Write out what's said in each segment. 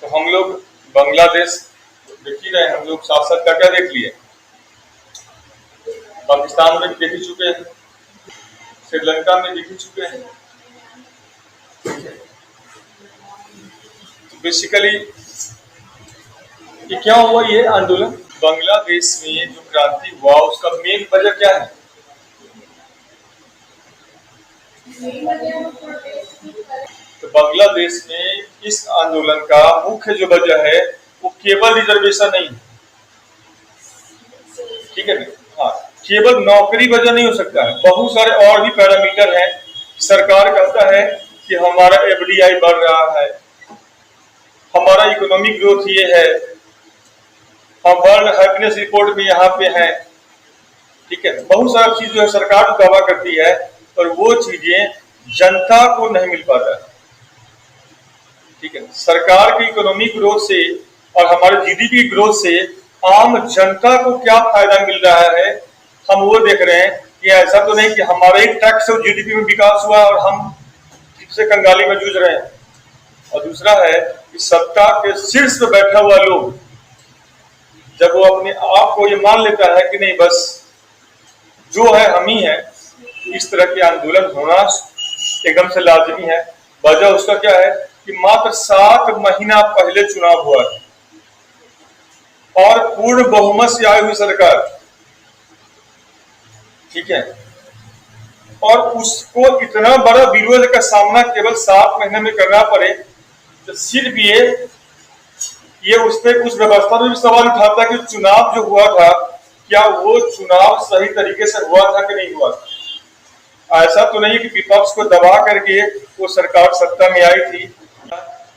तो हम लोग बांग्लादेश देख ही रहे हैं, हम लोग साथ साथ क्या क्या देख लिए, पाकिस्तान में भी देख ही चुके हैं, श्रीलंका में देख ही चुके हैं। तो बेसिकली ये क्या हुआ, ये आंदोलन बांग्लादेश में जो क्रांति हुआ उसका मेन वजह क्या है? तो बांग्लादेश में इस आंदोलन का मुख्य जो वजह है वो केवल रिजर्वेशन नहीं है, ठीक है ना? हाँ, केवल नौकरी वजह नहीं हो सकता है, बहुत सारे और भी पैरामीटर हैं। सरकार कहता है कि हमारा एफडीआई बढ़ रहा है, हमारा इकोनॉमिक ग्रोथ ये है, हम वर्ल्ड हैप्पीनेस रिपोर्ट में यहाँ पे हैं, ठीक है। बहुत सारी चीज जो है सरकार दावा करती है, पर वो चीजें जनता को नहीं मिल पाता है, ठीक है। सरकार की इकोनॉमिक ग्रोथ से और हमारे जीडीपी ग्रोथ से आम जनता को क्या फायदा मिल रहा है, हम वो देख रहे हैं कि ऐसा तो नहीं कि हमारे ही टैक्स और जीडीपी में विकास हुआ और हम से कंगाली में जूझ रहे हैं। और दूसरा है कि सत्ता के शीर्ष पे बैठा हुआ लोग जब वो अपने आप को ये मान लेता है कि नहीं बस जो है हम ही है, इस तरह के आंदोलन होना एकदम से लाजमी है। वजह उसका क्या है कि मात्र 7 महीना पहले चुनाव हुआ है और पूर्ण बहुमत से आई हुई सरकार, ठीक है, और उसको इतना बड़ा विरोध का सामना केवल 7 महीने में करना पड़े, तो सिर्फ ये उस पर उस व्यवस्था में भी सवाल उठाता कि चुनाव जो हुआ था क्या वो चुनाव सही तरीके से हुआ था कि नहीं हुआ था। ऐसा तो नहीं कि विपक्ष को दबा करके वो सरकार सत्ता में आई थी,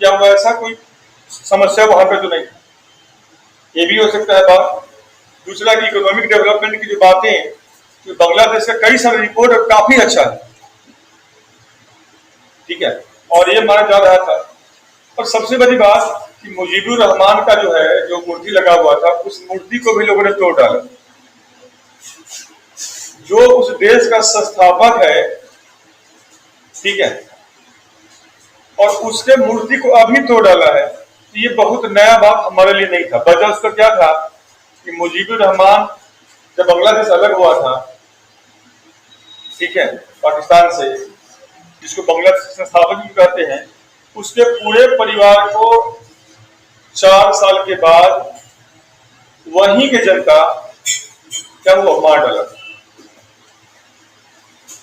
या वो ऐसा कोई समस्या वहां पे तो नहीं, ये भी हो सकता है बात। दूसरा कि इकोनॉमिक डेवलपमेंट की जो बातें, तो बांग्लादेश का कई सारे रिपोर्ट काफी अच्छा है, ठीक है, और ये माना जा रहा था। और सबसे बड़ी बात कि मुजीबुर रहमान का जो है जो मूर्ति लगा हुआ था, उस मूर्ति को भी लोगों ने तोड़ डाला। जो उस देश का संस्थापक है, ठीक है, और उसके मूर्ति को अभी तोड़ डाला है, तो ये बहुत नया बात हमारे लिए नहीं था। वजह उसका क्या था कि मुजीबुर रहमान जब बांग्लादेश अलग हुआ था, ठीक है, पाकिस्तान से, जिसको बांग्लादेश संस्थापक भी कहते हैं, उसके पूरे परिवार को 4 साल के बाद वहीं के जनता क्या हुआ, मार डाला।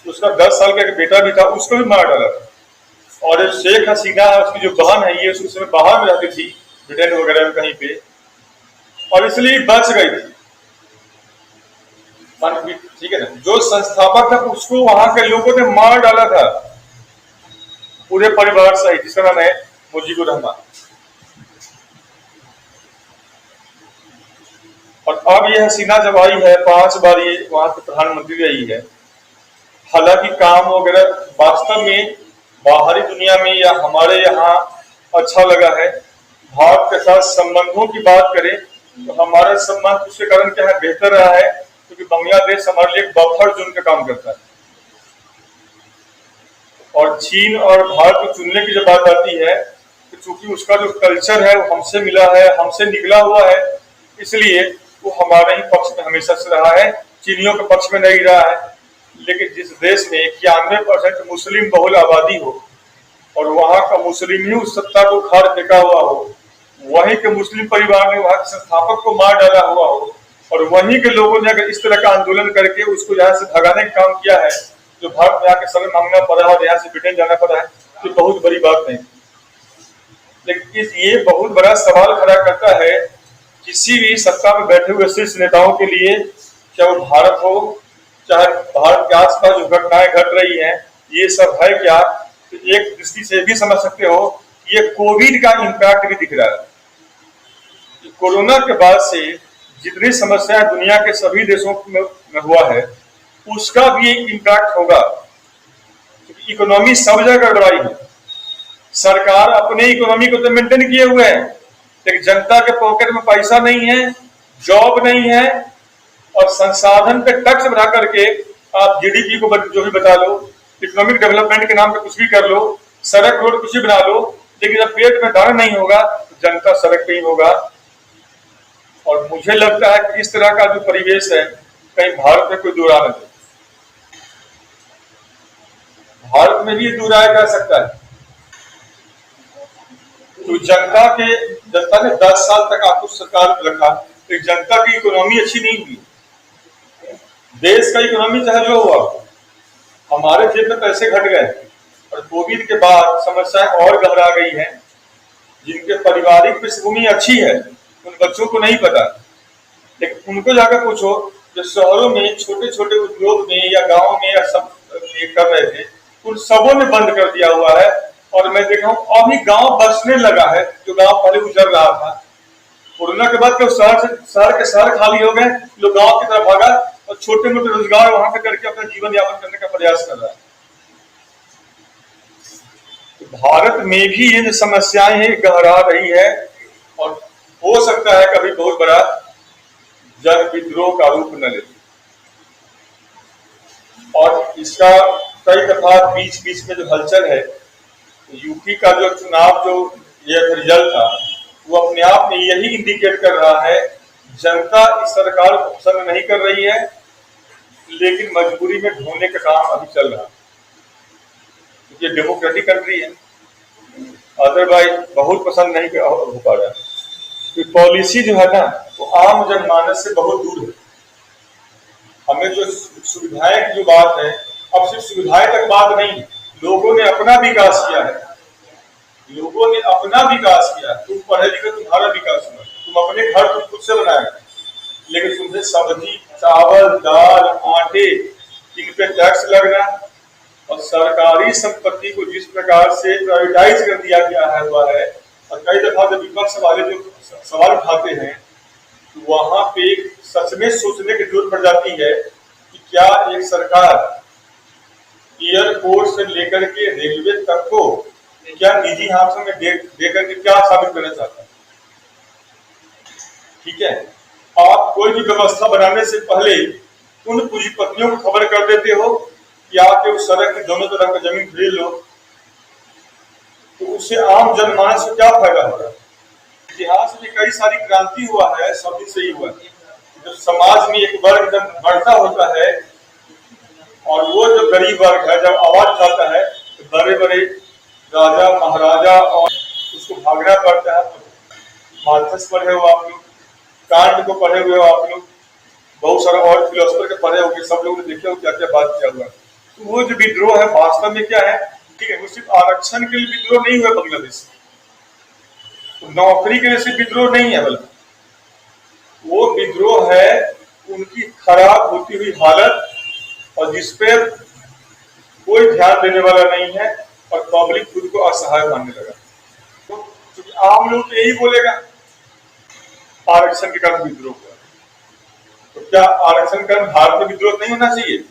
उसका 10 साल का एक बेटा भी था, उसको भी मार डाला। और शेख हसीना उसकी जो बहन है, ये उस समय बाहर में रहती थी, ब्रिटेन वगैरह में कहीं पे, और इसलिए बच गई थी, ठीक है ना। जो संस्थापक था उसको वहां के लोगों ने मार डाला था, पूरे परिवार सहित, जिसका नाम है मुजीबुर रहमान। और अब ये हसीना जब आई है, 5 बार ये वहां की प्रधानमंत्री रही है। हालांकि काम वगैरह वास्तव में बाहरी दुनिया में या हमारे यहाँ अच्छा लगा है। भारत के साथ संबंधों की बात करें तो हमारे संबंध उसके कारण क्या है, बेहतर रहा है, क्योंकि बांग्लादेश हमारे लिए बफर जोन का काम करता है। और चीन और भारत को चुनने की जब बात आती है तो चूंकि उसका जो कल्चर है वो हमसे मिला है, हमसे निकला हुआ है, इसलिए वो हमारे ही पक्ष में हमेशा से रहा है, चीनियों के पक्ष में नहीं रहा है। लेकिन जिस देश में 91% मुस्लिम बहुल आबादी हो और वहां का मुस्लिम ही उस सत्ता को खार फेंका हुआ हो, वहीं के मुस्लिम परिवार ने वहां के संस्थापक को मार डाला हुआ हो, और वहीं के लोगों ने अगर इस तरह का आंदोलन करके उसको यहाँ से भगाने का काम किया है, जो भारत में आके शरण मांगना पड़ा और यहाँ से ब्रिटेन जाना पड़ा है, तो बहुत बड़ी बात नहीं। लेकिन ये बहुत बड़ा सवाल खड़ा करता है किसी भी सत्ता में बैठे हुए शीर्ष नेताओं के लिए, चाहे वो भारत हो, चाहे भारत के आसपास जो घटनाएं घट रही हैं, ये सब है क्या। तो एक दृष्टि से भी समझ सकते हो, ये कोविड का इम्पैक्ट भी दिख रहा है। कोरोना के बाद से जितनी समस्याएं दुनिया के सभी देशों में हुआ है, उसका भी एक इम्पैक्ट होगा, क्योंकि इकोनॉमी सब जगह गड़बड़ाई है। सरकार अपने इकोनॉमी को तो मेंटेन किए हुए है, लेकिन जनता के पॉकेट में पैसा नहीं है, जॉब नहीं है, और संसाधन पे टैक्स बढ़ा करके आप जीडीपी को जो भी बता लो, इकोनॉमिक डेवलपमेंट के नाम पे कुछ भी कर लो, सड़क रोड कुछ भी बना लो, लेकिन जब पेट में दाना नहीं होगा जनता सड़क पे ही होगा। और मुझे लगता है कि इस तरह का जो परिवेश है कहीं भारत में कोई दोहरा नहीं, भारत में भी दोहराया जा सकता है। तो जनता ने 10 साल तक आपको सरकार में रखा, तो जनता की इकोनॉमी अच्छी नहीं हुई, देश का इकोनॉमी चाहे जो हुआ, हमारे जेब में पैसे घट गए। और कोविड के बाद समस्याएं और गहरा गई हैं। जिनके पारिवारिक पृष्ठभूमि अच्छी है उन बच्चों को नहीं पता, लेकिन उनको जाकर पूछो जो शहरों में छोटे छोटे उद्योग में या गांव में या सब कर रहे थे, उन सबों ने बंद कर दिया हुआ है। और मैं देख रहा हूँ अभी गांव बसने लगा है, जो गांव पहले उजड़ रहा था। कोरोना के बाद तो शहर के शहर खाली हो गए, लोग गांव की तरफ भागा और छोटे मोटे रोजगार वहां पे करके अपना जीवन यापन करने का प्रयास कर रहा है। तो भारत में भी ये जो समस्याएं हैं गहरा रही है और हो सकता है कभी बहुत बड़ा जन विद्रोह का रूप न ले। और इसका कई दफा बीच बीच में जो हलचल है, यूपी का जो चुनाव जो ये रिजल्ट था वो अपने आप में यही इंडिकेट कर रहा है जनता इस सरकार को पसंद नहीं कर रही है, लेकिन मजबूरी में ढोने का काम अभी चल रहा है। ये डेमोक्रेटिक कंट्री है, अदरवाइज बहुत पसंद नहीं हो पा रहा है। तो पॉलिसी जो है ना वो आम जनमानस से बहुत दूर है। हमें जो सुविधाएं की जो बात है, अब सिर्फ सुविधाएं तक बात नहीं, लोगों ने अपना विकास किया है, लोगों ने अपना विकास किया। तुम पढ़े लिखे, तुम्हारा विकास हुआ, तुम अपने घर तुम खुद से बनाए, लेकिन तुमसे सब्जी चावल दाल आटे इन पे टैक्स लगना और सरकारी संपत्ति को जिस प्रकार से प्राइवेटाइज कर दिया गया है हुआ है। और कई दफा जब विपक्ष वाले जो सवाल उठाते हैं तो वहां पे सच में सोचने की जरूरत पड़ जाती है कि क्या एक सरकार एयरपोर्ट से लेकर के रेलवे तक को क्या निजी हाथों में दे करके क्या साबित करना चाहता है। ठीक है, आप कोई भी व्यवस्था बनाने से पहले उन पूंजीपतियों को खबर कर देते हो कि आके उस सड़क के दोनों तरफ का जमीन खरीद लो, तो उससे आम जनमानस को क्या फायदा हो रहा है। इतिहास में कई सारी क्रांति हुआ है, सब दिन से ही हुआ है। जब समाज में एक वर्ग जब बढ़ता होता है और वो जो गरीब वर्ग है जब आवाज उठाता है तो बड़े बड़े राजा महाराजा और उसको भागना पड़ता है। मार्क्स पढ़े हो आप लोग, कांट को पढ़े हुए हो आप लोग, बहुत सारा और फिलोसफर के पढ़े होंगे, सब लोगों ने देखे हो क्या क्या बात किया हुआ है। तो वो जो विद्रोह है वास्तव में क्या है, ठीक है, वो सिर्फ आरक्षण के लिए विद्रोह नहीं हुआ बांग्लादेश, तो नौकरी के लिए सिर्फ विद्रोह नहीं है, बल्कि वो विद्रोह है उनकी खराब होती हुई हालत और जिसपे कोई ध्यान देने वाला नहीं है और पब्लिक खुद को असहाय मानने लगा। तो आम लोग तो यही बोलेगा आरक्षण के कारण विद्रोह हुआ। तो क्या आरक्षण के कारण भारत में विद्रोह नहीं होना चाहिए?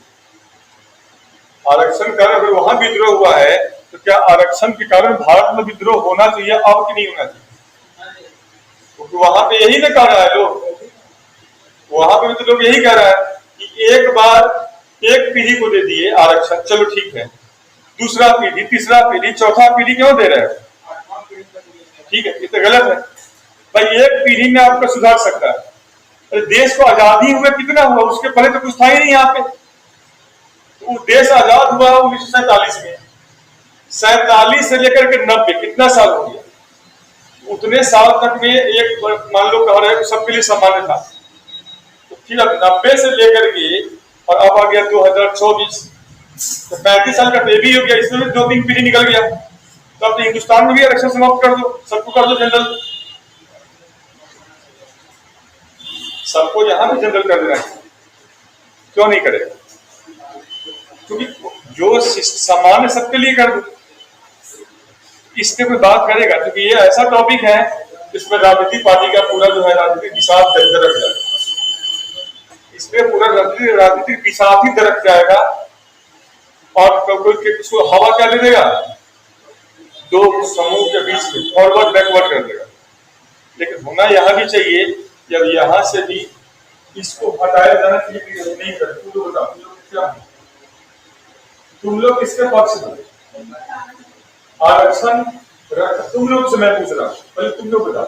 आरक्षण के कारण अगर वहां विद्रोह हुआ है तो क्या आरक्षण के कारण भारत में विद्रोह होना चाहिए अब कि नहीं होना चाहिए? क्योंकि वहां पे यही ना कह रहा है लोग, वहां पे तो लोग यही कह रहा है कि एक बार एक पीढ़ी को दे दिए आरक्षण, चलो ठीक है, दूसरा पीढ़ी तीसरा पीढ़ी चौथा पीढ़ी क्यों दे रहे हैं? ठीक है, ये तो गलत है भाई। एक पीढ़ी में आपका सुधार सकता है। अरे देश को आजादी हुए कितना हुआ, उसके पहले तो कुछ था ही नहीं यहाँ पे। तो देश आजाद हुआ 1947 में, 47 से लेकर के 90 कितना साल हो गया? उतने साल तक में एक मान लो कह रहे हैं सबके लिए सामान्य था। तो फिर अब 90 से लेकर के और अब आ गया 2024, तो 35 साल का बेबी हो गया, इसमें 2-3 पीढ़ी निकल गया। तो अब तो हिंदुस्तान में भी आरक्षण समाप्त कर दो, सबको कर दो जनरल, सबको यहां भी जनरल कर देना है। क्यों नहीं करेगा? क्योंकि जो सामान्य सबके लिए कर दो, इस पे कोई बात करेगा। क्योंकि ये ऐसा टॉपिक है जिसमें राजनीतिक पार्टी का पूरा जो है राजनीतिक विषाद दरक जाएगा, इसमें पूरा राजनीतिक विषाद ही दरक जाएगा। और कोई उसको हवा क्या दे देगा, दो समूह के बीच में फॉरवर्ड बैकवर्ड कर देगा। लेकिन होना यहां भी चाहिए, जब यहां से भी इसको हटाया जाना चाहिए। नहीं कर, तुम लोग बताओ, तुम लोग किसके पक्ष में? आरक्षण तुम लोग से मैं पूछ रहा हूँ, पहले तुम लोग बता,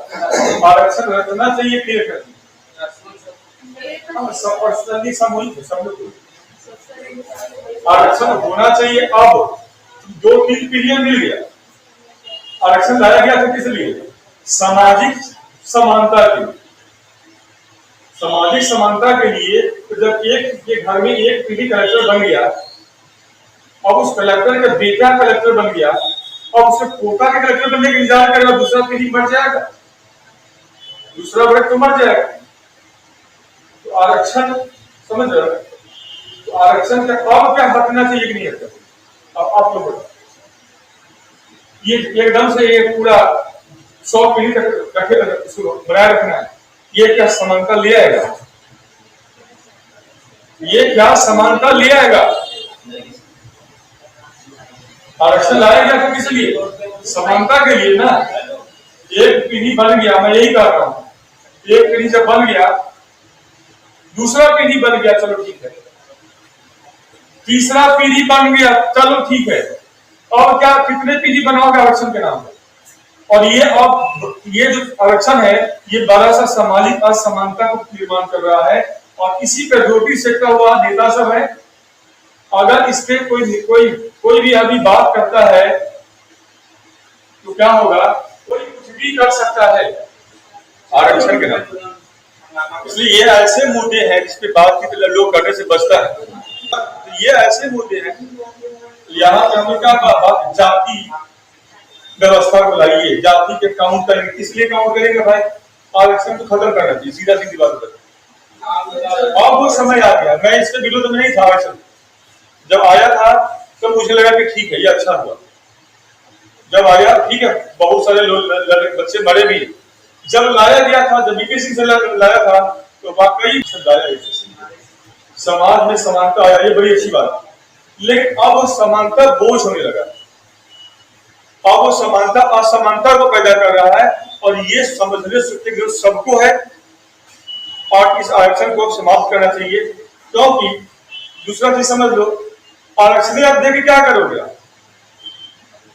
आरक्षण रखना चाहिए कि नहीं रखना? सब पर्सनली सामूहिक है, सब लोग आरक्षण होना चाहिए। अब 2-3 पीढ़ियां मिल गया, आरक्षण लाया गया था किस लिए? सामाजिक समानता के लिए। सामाजिक समानता के लिए तो जब एक के घर में एक पीढ़ी कलेक्टर बन गया, अब उस कलेक्टर का बेटा कलेक्टर बन गया, अब उसे पोता के कलेक्टर बनने का इंतजार करेगा, दूसरा पीढ़ी मर जाएगा, दूसरा वर्ग तो मर जाएगा। तो आरक्षण समझ रहे हो? तो आरक्षण का अब क्या हटना चाहिए कि नहीं हटना? अब आप लोग बताओ, ये एकदम से ये पूरा 100 पीढ़ी तक इसको बनाए रखना है, ये क्या समानता ले आएगा? ये क्या समानता ले आएगा? आरक्षण लाया गया था किस लिए? समानता के लिए ना। एक पीढ़ी बन गया, मैं यही कह रहा हूं, एक पीढ़ी जब बन गया, दूसरा पीढ़ी बन गया, चलो ठीक है, तीसरा पीढ़ी बन गया, चलो ठीक है, और क्या कितने पीढ़ी बनाओगे आरक्षण के नाम पर? और ये अब ये जो आरक्षण है, ये बड़ा सा सामाजिक असमानता को निर्माण कर रहा है, और इसी पे रोटी सेकता हुआ नेता सब है। अगर इस पे कोई भी अभी बात करता है तो क्या होगा? कोई कुछ भी कर सकता है आरक्षण के नाम पर। इसलिए ये ऐसे मुद्दे हैं जिसपे बातचीत लोग करने से बचता है। तो ये ऐसे मुद्दे हैं, यहाँ पे हम क्या बात, जाति व्यवस्था को लाइए, जाति के काउंट करेंगे, इसलिए काउंट करेंगे भाई आरक्षण को खत्म करना चाहिए, सीधा सीधी बात है। अब वो समय आ गया, मैं इसके विरोध में नहीं था। आरक्षण जब आया था तो मुझे लगा कि ठीक है, ये अच्छा हुआ। जब आया ठीक है, बहुत सारे लोग बच्चे मरे भी। जब लाया गया था, जब बीपी सिंह से लाया था, तो वाकई समाज में समानता आया, ये बड़ी अच्छी बात। लेकिन अब समानता बोझ होने लगा, अब वो समानता असमानता को पैदा कर रहा है, और ये समझने से जो सबको है, और इस आरक्षण को समाप्त करना चाहिए। क्योंकि दूसरा चीज समझ लो, आरक्षण आप देखिए क्या करोगे?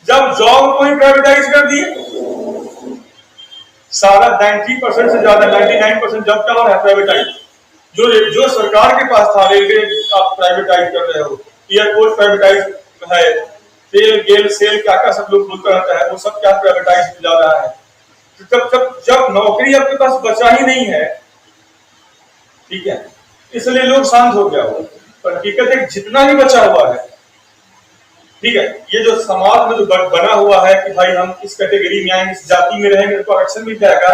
जब जॉब को ही प्राइवेटाइज कर दिए, सारा 90% से ज्यादा 99% जॉब का है प्राइवेटाइज। जो सरकार के पास था, रेलवे आप प्राइवेटाइज कर रहे हो, एयरपोर्ट प्राइवेटाइज है, तेल गेल सेल क्या क्या सब लोग बोलता रहता है, वो सब क्या प्राइवेटाइज हो जा रहा है। तो जब नौकरी आपके पास बचा ही नहीं है, ठीक है, इसलिए लोग शांत हो गया हो। पर हकीकत है जितना भी बचा हुआ है, ठीक है, ये जो समाज में जो बना हुआ है कि भाई हम इस कैटेगरी में आएंगे, इस जाति में रहेंगे तो आरक्षण मिल जाएगा,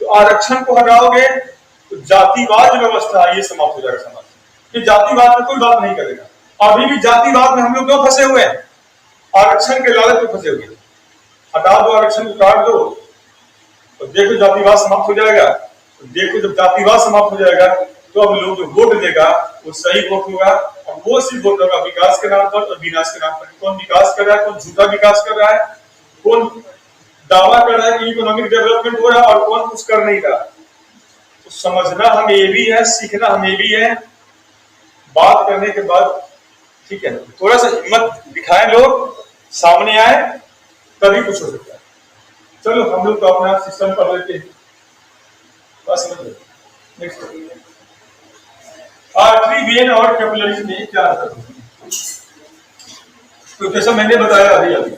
तो आरक्षण को हटाओगे तो जातिवाद व्यवस्था ये समाप्त हो जाएगा समाज। कि जातिवाद में कोई बात नहीं करेगा। अभी भी जातिवाद में हम लोग क्यों फंसे हुए हैं? आरक्षण के लालच में फंसे हुए। हटा दो आरक्षण को, काट दो, तो देखो जातिवाद समाप्त हो जाएगा। तो देखो जब जातिवाद समाप्त हो जाएगा तो अब लोग जो वोट देगा वो सही वोट होगा, और वो सिर्फ वोट होगा विकास के नाम पर और विनाश के नाम पर। कौन विकास कर रहा है, कौन झूठा विकास कर रहा है, कौन दावा कर रहा है कि इकोनॉमिक डेवलपमेंट हो रहा है और कौन कुछ कर नहीं रहा। तो समझना हमें ये भी है, सीखना हमें भी है। बात करने के बाद ठीक है, थोड़ा सा हिम्मत दिखाएं, लोग सामने आए, तभी कुछ हो सकता है। चलो हम लोग तो अपना सिस्टम पढ़ लेते हैं, बस नेक्स्ट। आर्टरी वेन और कैपिलरीज में क्या अंतर है? तो जैसा मैंने बताया अभी